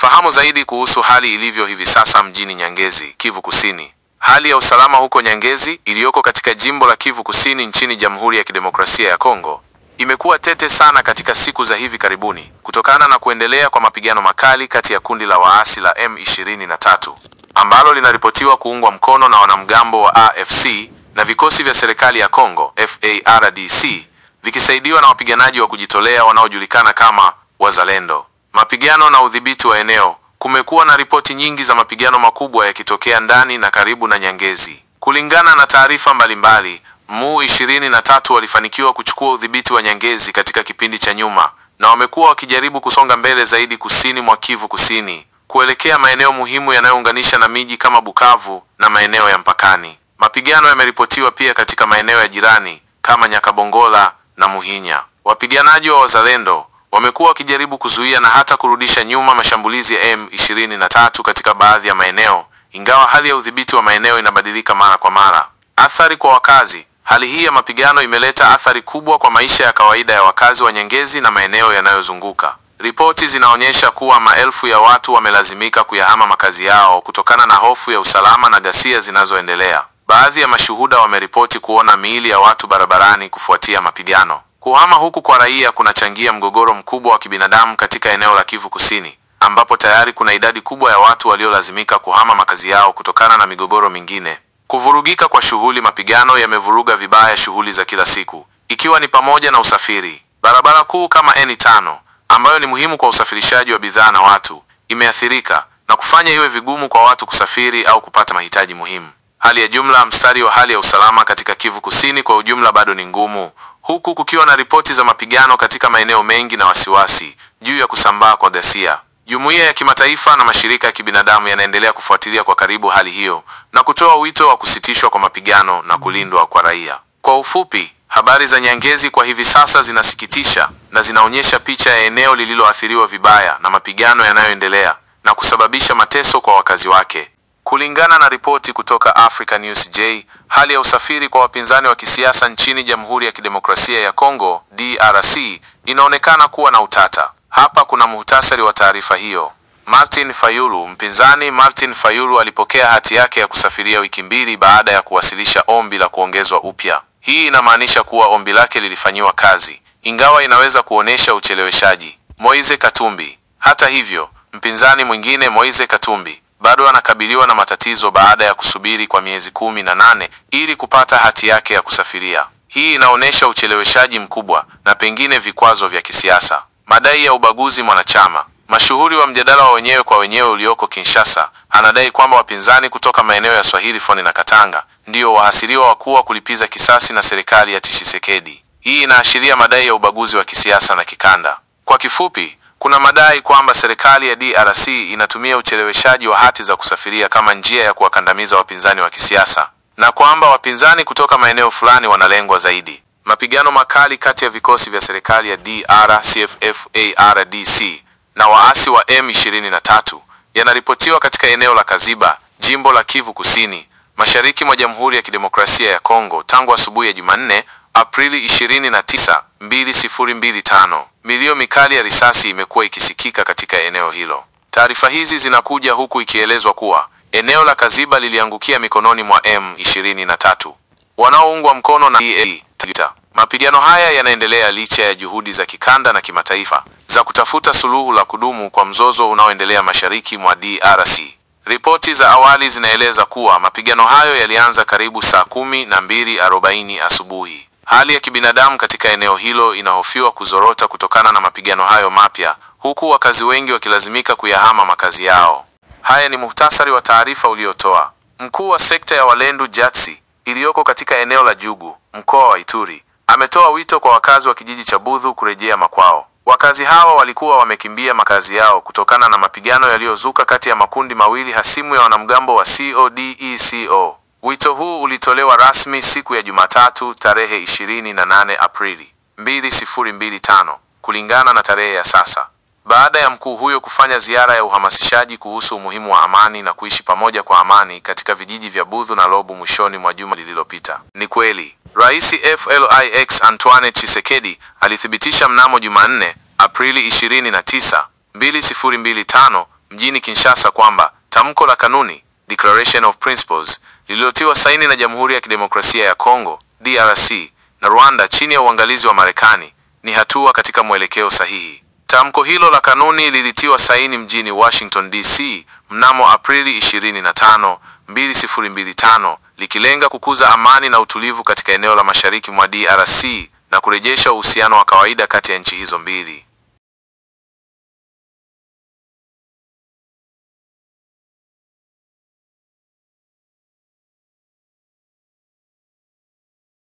Fahamu zaidi kuhusu hali ilivyo hivi sasa mjini Nyangezi, Kivu Kusini. Hali ya usalama huko Nyangezi iliyoko katika jimbo la Kivu Kusini nchini Jamhuri ya Kidemokrasia ya Kongo imekuwa tete sana katika siku za hivi karibuni kutokana na kuendelea kwa mapigano makali kati ya kundi la waasi la M23 ambalo linaripotiwa kuungwa mkono na wanamgambo wa AFC na vikosi vya serikali ya Kongo FARDC vikisaidiwa na wapiganaji wa kujitolea wanaojulikana kama Wazalendo. Mapigano na udhibiti wa eneo. Kumekuwa na ripoti nyingi za mapigano makubwa yakitokea ndani na karibu na Nyangezi. Kulingana na taarifa mbalimbali, M23 walifanikiwa kuchukua udhibiti wa Nyangezi katika kipindi cha nyuma na wamekuwa wakijaribu kusonga mbele zaidi kusini mwa Kivu Kusini kuelekea maeneo muhimu yanayounganisha na miji kama Bukavu na maeneo ya mpakani. Mapigano yameripotiwa pia katika maeneo ya jirani kama Nyakabongola na Muhinya. Wapiganaji wa Wazalendo wamekuwa wakijaribu kuzuia na hata kurudisha nyuma mashambulizi ya M23 katika baadhi ya maeneo, ingawa hali ya udhibiti wa maeneo inabadilika mara kwa mara. Athari kwa wakazi. Hali hii ya mapigano imeleta athari kubwa kwa maisha ya kawaida ya wakazi wa Nyangezi na maeneo yanayozunguka. Ripoti zinaonyesha kuwa maelfu ya watu wamelazimika kuyahama makazi yao kutokana na hofu ya usalama na ghasia zinazoendelea. Baadhi ya mashuhuda wameripoti kuona miili ya watu barabarani kufuatia mapigano. Kuhama huku kwa raia kunachangia mgogoro mkubwa wa kibinadamu katika eneo la Kivu Kusini, ambapo tayari kuna idadi kubwa ya watu waliolazimika kuhama makazi yao kutokana na migogoro mingine. Kuvurugika kwa shughuli. Mapigano yamevuruga vibaya shughuli za kila siku, ikiwa ni pamoja na usafiri. Barabara kuu kama N5, ambayo ni muhimu kwa usafirishaji wa bidhaa na watu, imeathirika na kufanya iwe vigumu kwa watu kusafiri au kupata mahitaji muhimu. Hali ya jumla. Mstari wa hali ya usalama katika Kivu Kusini kwa ujumla bado ni ngumu, huku kukiwa na ripoti za mapigano katika maeneo mengi na wasiwasi juu ya kusambaa kwa ghasia. Jumuiya ya kimataifa na mashirika ya kibinadamu yanaendelea kufuatilia kwa karibu hali hiyo na kutoa wito wa kusitishwa kwa mapigano na kulindwa kwa raia. Kwa ufupi, habari za Nyangezi kwa hivi sasa zinasikitisha na zinaonyesha picha ya eneo lililoathiriwa vibaya na mapigano yanayoendelea na kusababisha mateso kwa wakazi wake. Kulingana na ripoti kutoka Africa News J, hali ya usafiri kwa wapinzani wa kisiasa nchini Jamhuri ya Kidemokrasia ya Kongo DRC inaonekana kuwa na utata. Hapa kuna muhtasari wa taarifa hiyo. Martin Fayulu. Mpinzani Martin Fayulu alipokea hati yake ya kusafiria wiki mbili baada ya kuwasilisha ombi la kuongezwa upya. Hii inamaanisha kuwa ombi lake lilifanyiwa kazi, ingawa inaweza kuonesha ucheleweshaji. Moise Katumbi. Hata hivyo, mpinzani mwingine Moise Katumbi bado anakabiliwa na matatizo baada ya kusubiri kwa miezi 18 ili kupata hati yake ya kusafiria. Hii inaonesha ucheleweshaji mkubwa na pengine vikwazo vya kisiasa. Madai ya ubaguzi. Mwanachama mashuhuri wa mjadala wa wenyewe kwa wenyewe ulioko Kinshasa anadai kwamba wapinzani kutoka maeneo ya Swahili Foni na Katanga ndio wahasiriwa wakuu wa kulipiza kisasi na serikali ya Tshisekedi. Hii inaashiria madai ya ubaguzi wa kisiasa na kikanda. Kwa kifupi, kuna madai kwamba serikali ya DRC inatumia ucheleweshaji wa hati za kusafiria kama njia ya kuwakandamiza wapinzani wa kisiasa na kwamba wapinzani kutoka maeneo fulani wanalengwa zaidi. Mapigano makali kati ya vikosi vya serikali ya DRC FARDC na waasi wa M23 yanaripotiwa katika eneo la Kaziba, jimbo la Kivu Kusini, mashariki mwa Jamhuri ya Kidemokrasia ya Kongo tangu asubuhi ya Jumanne, Aprili 29, 2025. Milio mikali ya risasi imekuwa ikisikika katika eneo hilo. Taarifa hizi zinakuja huku ikielezwa kuwa eneo la Kaziba liliangukia mikononi mwa M23 wanaoungwa mkono na EA. Mapigano haya yanaendelea licha ya juhudi za kikanda na kimataifa za kutafuta suluhu la kudumu kwa mzozo unaoendelea mashariki mwa DRC. Ripoti za awali zinaeleza kuwa mapigano hayo yalianza karibu saa 12:40 asubuhi. Hali ya kibinadamu katika eneo hilo inahofiwa kuzorota kutokana na mapigano hayo mapya, huku wakazi wengi wakilazimika kuyahama makazi yao. Haya ni muhtasari wa taarifa uliotoa mkuu wa sekta ya Walendu Jatsi iliyoko katika eneo la Jugu, mkoa wa Ituri. Ametoa wito kwa wakazi wa kijiji cha Budhu kurejea makwao. Wakazi hawa walikuwa wamekimbia makazi yao kutokana na mapigano yaliyozuka kati ya makundi mawili hasimu ya wanamgambo wa CODECO. Wito huu ulitolewa rasmi siku ya Jumatatu tarehe 28 Aprili 2025 kulingana na tarehe ya sasa, baada ya mkuu huyo kufanya ziara ya uhamasishaji kuhusu umuhimu wa amani na kuishi pamoja kwa amani katika vijiji vya Budhu na Lobu mwishoni mwa juma lililopita. Ni kweli, Rais Felix Antoine Tshisekedi alithibitisha mnamo Jumanne, Aprili 29, 2025, mjini Kinshasa kwamba tamko la kanuni, Declaration of Principles, lililotiwa saini na Jamhuri ya Kidemokrasia ya Kongo DRC na Rwanda chini ya uangalizi wa Marekani ni hatua katika mwelekeo sahihi. Tamko hilo la kanuni lilitiwa saini mjini Washington DC mnamo Aprili 25, 2025, likilenga kukuza amani na utulivu katika eneo la mashariki mwa DRC na kurejesha uhusiano wa kawaida kati ya nchi hizo mbili.